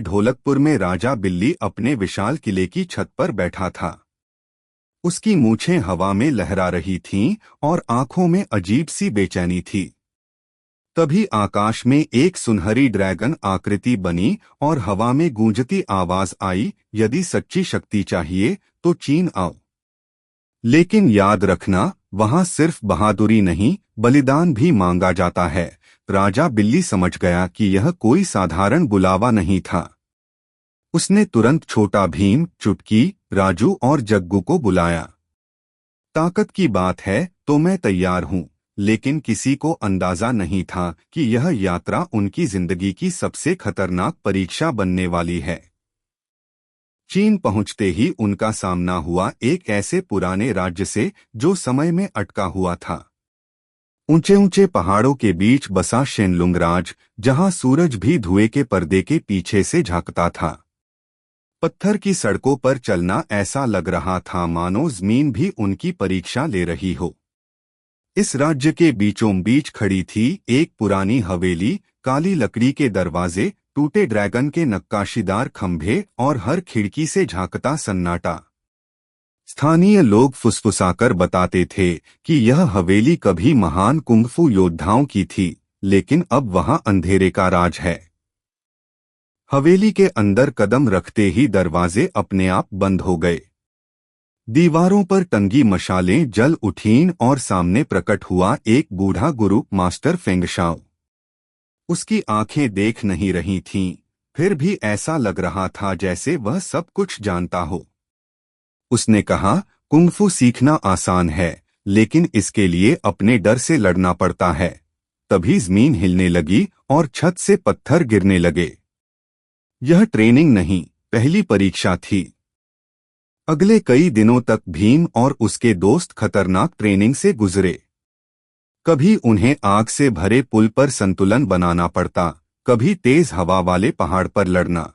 ढोलकपुर में राजा बिल्ली अपने विशाल किले की छत पर बैठा था। उसकी मूछें हवा में लहरा रही थीं और आंखों में अजीब सी बेचैनी थी। तभी आकाश में एक सुनहरी ड्रैगन आकृति बनी और हवा में गूंजती आवाज आई, यदि सच्ची शक्ति चाहिए तो चीन आओ। लेकिन याद रखना, वहां सिर्फ बहादुरी नहीं, बलिदान भी मांगा जाता है। राजा बिल्ली समझ गया कि यह कोई साधारण बुलावा नहीं था। उसने तुरंत छोटा भीम, चुटकी, राजू और जग्गू को बुलाया। ताकत की बात है तो मैं तैयार हूं, लेकिन किसी को अंदाजा नहीं था कि यह यात्रा उनकी जिंदगी की सबसे खतरनाक परीक्षा बनने वाली है। चीन पहुंचते ही उनका सामना हुआ एक ऐसे पुराने राज्य से जो समय में अटका हुआ था। ऊंचे ऊंचे पहाड़ों के बीच बसा शेनलुंग राज, जहां सूरज भी धुएं के पर्दे के पीछे से झांकता था। पत्थर की सड़कों पर चलना ऐसा लग रहा था मानो जमीन भी उनकी परीक्षा ले रही हो। इस राज्य के बीचों बीच खड़ी थी एक पुरानी हवेली, काली लकड़ी के दरवाजे, टूटे ड्रैगन के नक्काशीदार खंभे और हर खिड़की से झांकता सन्नाटा। स्थानीय लोग फुसफुसाकर बताते थे कि यह हवेली कभी महान कुंग-फू योद्धाओं की थी, लेकिन अब वहां अंधेरे का राज है। हवेली के अंदर कदम रखते ही दरवाजे अपने आप बंद हो गए। दीवारों पर टंगी मशालें जल उठीं और सामने प्रकट हुआ एक बूढ़ा गुरु, मास्टर फेंगशाओ। उसकी आंखें देख नहीं रही थीं, फिर भी ऐसा लग रहा था जैसे वह सब कुछ जानता हो। उसने कहा, कुंग-फू सीखना आसान है, लेकिन इसके लिए अपने डर से लड़ना पड़ता है। तभी जमीन हिलने लगी और छत से पत्थर गिरने लगे। यह ट्रेनिंग नहीं, पहली परीक्षा थी। अगले कई दिनों तक भीम और उसके दोस्त खतरनाक ट्रेनिंग से गुजरे। कभी उन्हें आग से भरे पुल पर संतुलन बनाना पड़ता, कभी तेज हवा वाले पहाड़ पर लड़ना।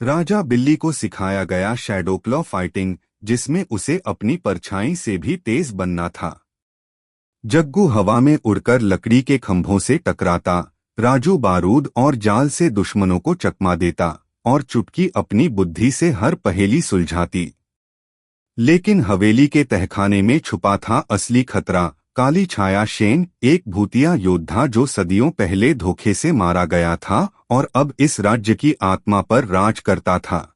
राजा बिल्ली को सिखाया गया शैडो क्लॉ फाइटिंग, जिसमें उसे अपनी परछाई से भी तेज बनना था। जग्गू हवा में उड़कर लकड़ी के खंभों से टकराता, राजू बारूद और जाल से दुश्मनों को चकमा देता और चुटकी अपनी बुद्धि से हर पहेली सुलझाती। लेकिन हवेली के तहखाने में छुपा था असली खतरा, काली छाया शेन, एक भूतिया योद्धा जो सदियों पहले धोखे से मारा गया था और अब इस राज्य की आत्मा पर राज करता था।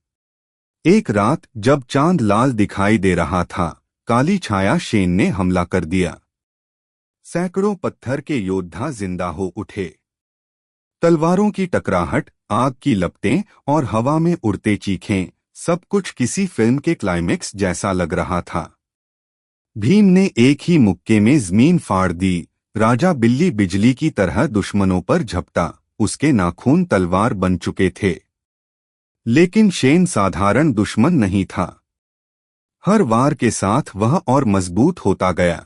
एक रात जब चांद लाल दिखाई दे रहा था, काली छाया शेन ने हमला कर दिया। सैकड़ों पत्थर के योद्धा जिंदा हो उठे। तलवारों की टकराहट, आग की लपटें और हवा में उड़ते चीखें, सब कुछ किसी फिल्म के क्लाइमेक्स जैसा लग रहा था। भीम ने एक ही मुक्के में जमीन फाड़ दी। राजा बिल्ली बिजली की तरह दुश्मनों पर झपटा, उसके नाखून तलवार बन चुके थे। लेकिन शेन साधारण दुश्मन नहीं था। हर वार के साथ वह और मजबूत होता गया।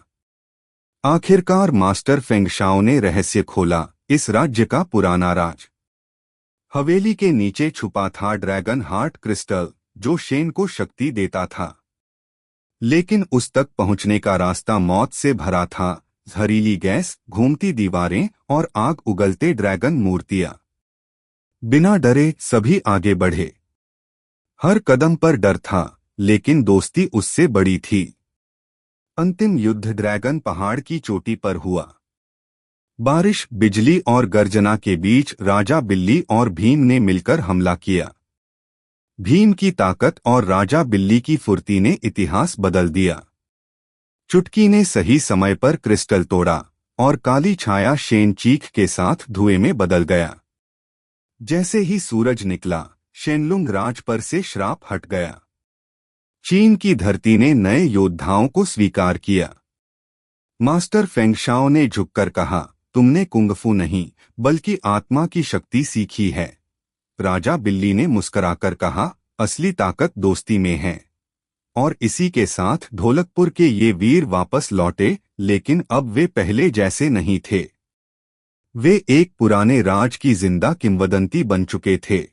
आखिरकार मास्टर फेंगशाओ ने रहस्य खोला, इस राज्य का पुराना राज। हवेली के नीचे छुपा था ड्रैगन हार्ट क्रिस्टल, जो शेन को शक्ति देता था। लेकिन उस तक पहुंचने का रास्ता मौत से भरा था, जहरीली गैस, घूमती दीवारें और आग उगलते ड्रैगन मूर्तियां। बिना डरे सभी आगे बढ़े। हर कदम पर डर था, लेकिन दोस्ती उससे बड़ी थी। अंतिम युद्ध ड्रैगन पहाड़ की चोटी पर हुआ। बारिश, बिजली और गर्जना के बीच राजा बिल्ली और भीम ने मिलकर हमला किया। भीम की ताकत और राजा बिल्ली की फुर्ती ने इतिहास बदल दिया। चुटकी ने सही समय पर क्रिस्टल तोड़ा और काली छाया शेन चीख के साथ धुएं में बदल गया। जैसे ही सूरज निकला, शेनलुंग राज पर से श्राप हट गया। चीन की धरती ने नए योद्धाओं को स्वीकार किया। मास्टर फेंगशाओ ने झुककर कहा, तुमने कुंग-फू नहीं, बल्कि आत्मा की शक्ति सीखी है। राजा बिल्ली ने मुस्कुराकर कहा, असली ताकत दोस्ती में है। और इसी के साथ ढोलकपुर के ये वीर वापस लौटे, लेकिन अब वे पहले जैसे नहीं थे। वे एक पुराने राज की जिंदा किंवदंती बन चुके थे।